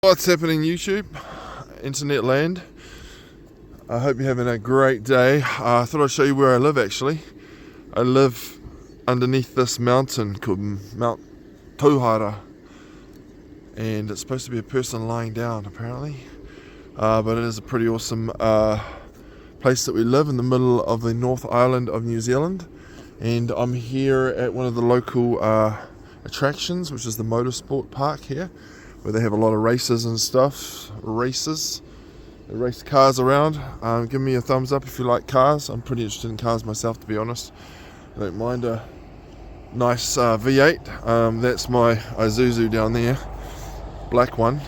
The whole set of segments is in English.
What's happening, YouTube, internet land? I hope you're having a great day. I thought I'd show you where I live. Actually, I live underneath this mountain called Mount Tauhara, and it's supposed to be a person lying down apparently, but it is a pretty awesome place that we live in the middle of the North Island of New Zealand. And I'm here at one of the local attractions, which is the motorsport park here, where they have a lot of races and stuff. They race cars around. Give me a thumbs up if you like cars. I'm pretty interested in cars myself, to be honest. I don't mind a nice V8. That's my Isuzu down there, black one.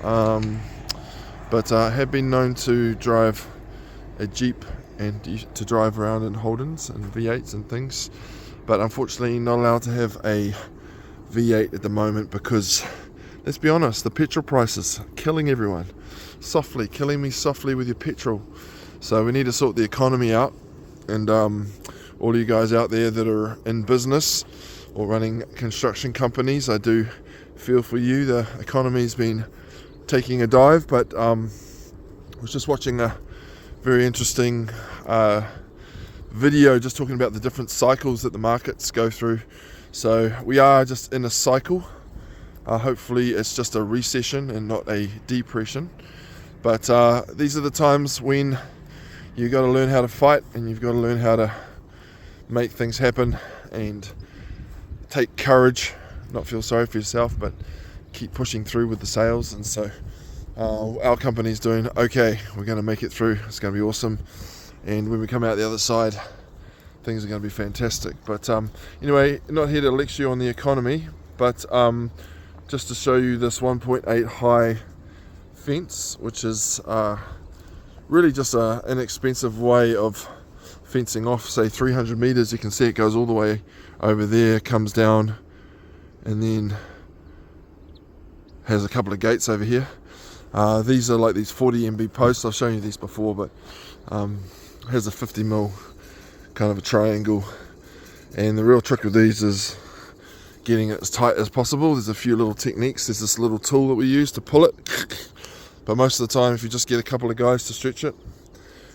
But I have been known to drive a Jeep and to drive around in Holdens and V8s and things. But unfortunately not allowed to have a V8 at the moment because, let's be honest, the petrol prices killing everyone. Killing me softly with your petrol. So we need to sort the economy out. And all you guys out there that are in business or running construction companies, I do feel for you. The economy's been taking a dive, but I was just watching a very interesting video just talking about the different cycles that the markets go through. So we are just in a cycle. Hopefully it's just a recession and not a depression. But these are the times when you've got to learn how to fight, and you've got to learn how to make things happen and take courage, not feel sorry for yourself, but keep pushing through with the sales. And so our company's doing okay. We're going to make it through. It's going to be awesome. And when we come out the other side, things are going to be fantastic. But anyway, not here to lecture you on the economy, but just to show you this 1.8 high fence, which is really just an inexpensive way of fencing off, say 300 meters. You can see it goes all the way over there, comes down, and then has a couple of gates over here. These are like these 40 MB posts. I've shown you these before, but has a 50 mil kind of a triangle, and the real trick with these is getting it as tight as possible. There's a few little techniques. There's this little tool that we use to pull it, but most of the time if you just get a couple of guys to stretch it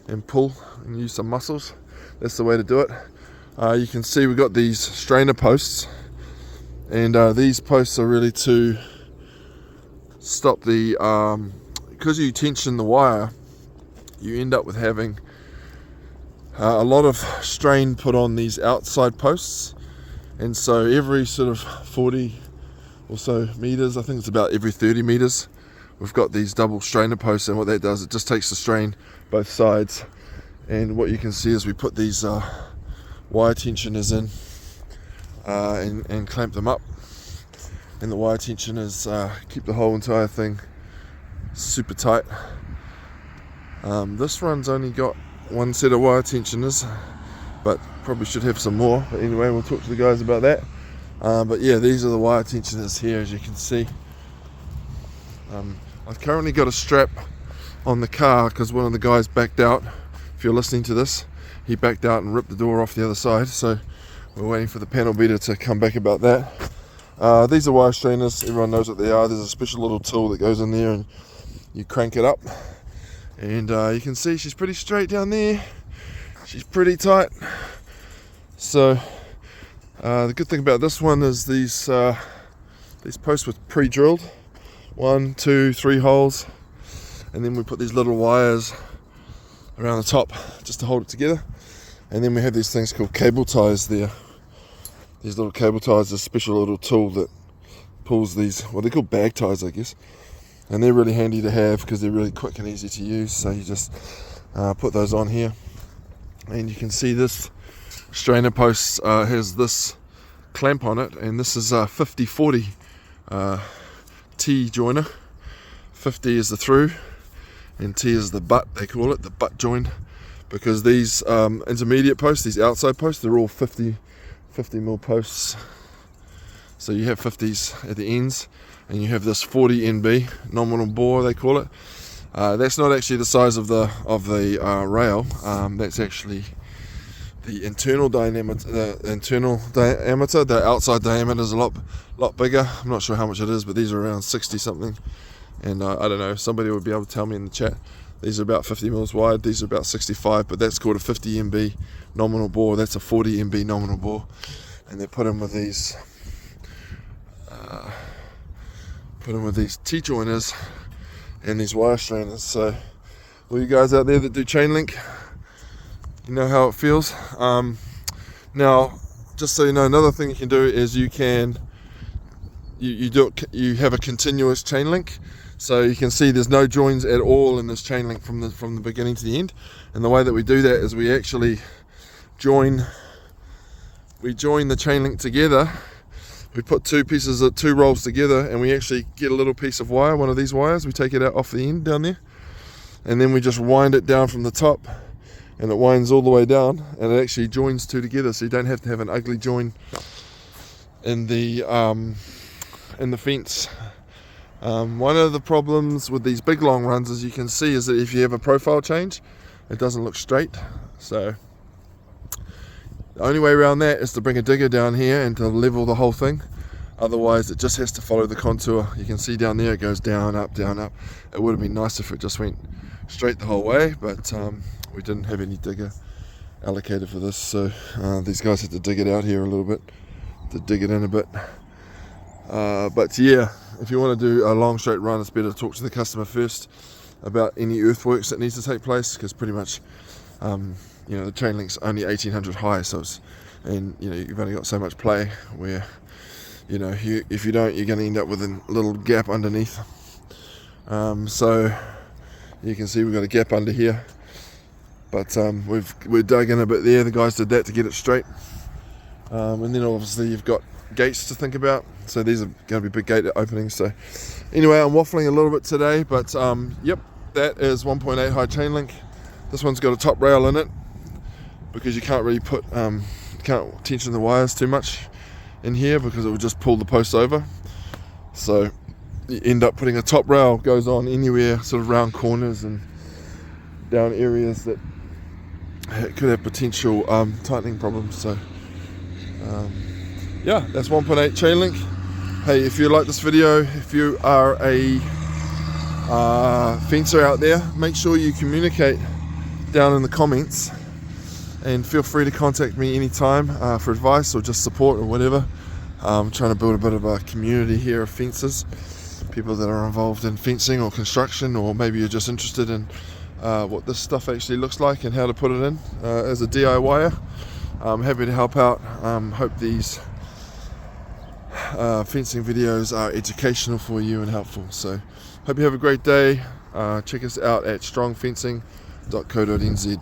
and pull and use some muscles, that's the way to do it. You can see we've got these strainer posts, and these posts are really to stop the because you tension the wire, you end up with having a lot of strain put on these outside posts. And so every sort of 40 or so meters, I think it's about every 30 meters, we've got these double strainer posts, and what that does, it just takes the strain both sides. And what you can see is we put these wire tensioners in and clamp them up, and the wire tensioners keep the whole entire thing super tight. This one's only got one set of wire tensioners, but probably should have some more. But anyway, we'll talk to the guys about that. But yeah, these are the wire tensioners here, as you can see. I've currently got a strap on the car because one of the guys backed out. If you're listening to this, he backed out and ripped the door off the other side, so we're waiting for the panel beater to come back about that. These are wire strainers. Everyone knows what they are. There's a special little tool that goes in there and you crank it up, and you can see she's pretty straight down there. She's pretty tight. So the good thing about this one is these posts were pre-drilled, 1, 2, 3 holes, and then we put these little wires around the top just to hold it together. And then we have these things called cable ties there. These little cable ties are a special little tool that pulls these, well, they're called bag ties, I guess, and they're really handy to have because they're really quick and easy to use. So you just put those on here, and you can see this strainer post has this clamp on it, and this is a 50-40 T joiner. 50 is the through and T is the butt, they call it, the butt joint, because these intermediate posts, these outside posts, they're all 50 mil posts. So you have 50s at the ends, and you have this 40 NB, nominal bore they call it. That's not actually the size of the rail. That's actually the internal diameter. The outside diameter is a lot bigger. I'm not sure how much it is, but these are around 60 something, And I don't know, somebody would be able to tell me in the chat. These are about 50 mils wide, these are about 65, but that's called a 50 MB nominal bore. That's a 40 MB nominal bore, and they're put in with these T-joiners and these wire strainers. So all you guys out there that do chainlink, you know how it feels. Now, just so you know, another thing you can do is you have a continuous chain link. So you can see there's no joins at all in this chain link from the beginning to the end. And the way that we do that is we actually join the chain link together. We put two rolls together, and we actually get a little piece of wire, one of these wires, we take it out off the end down there, and then we just wind it down from the top, and it winds all the way down, and it actually joins two together, so you don't have to have an ugly join in the fence. One of the problems with these big long runs, as you can see, is that if you have a profile change, it doesn't look straight. So the only way around that is to bring a digger down here and to level the whole thing. Otherwise it just has to follow the contour. You can see down there it goes down, up, down, up. It would have been nice if it just went straight the whole way, but we didn't have any digger allocated for this, so these guys had to dig it out here a little bit, to dig it in a bit. But yeah, if you want to do a long straight run, it's better to talk to the customer first about any earthworks that needs to take place, because pretty much the chain link's only 1800 high, so you've only got so much play where if you don't, you're going to end up with a little gap underneath. So you can see we've got a gap under here, but we've dug in a bit there. The guys did that to get it straight, and then obviously you've got gates to think about, so these are going to be big gate openings. So anyway, I'm waffling a little bit today, but yep, that is 1.8 high chain link. This one's got a top rail in it, because you can't really can't tension the wires too much in here, because it will just pull the posts over. So you end up putting a top rail, goes on anywhere sort of round corners and down areas that could have potential tightening problems. So yeah, that's 1.8 chain link. Hey, if you like this video, if you are a fencer out there, make sure you communicate down in the comments, and feel free to contact me anytime for advice or just support or whatever. I'm trying to build a bit of a community here of fencers, people that are involved in fencing or construction, or maybe you're just interested in what this stuff actually looks like and how to put it in as a DIYer. I'm happy to help out. Hope these fencing videos are educational for you and helpful. So hope you have a great day. Check us out at strongfencing.co.nz.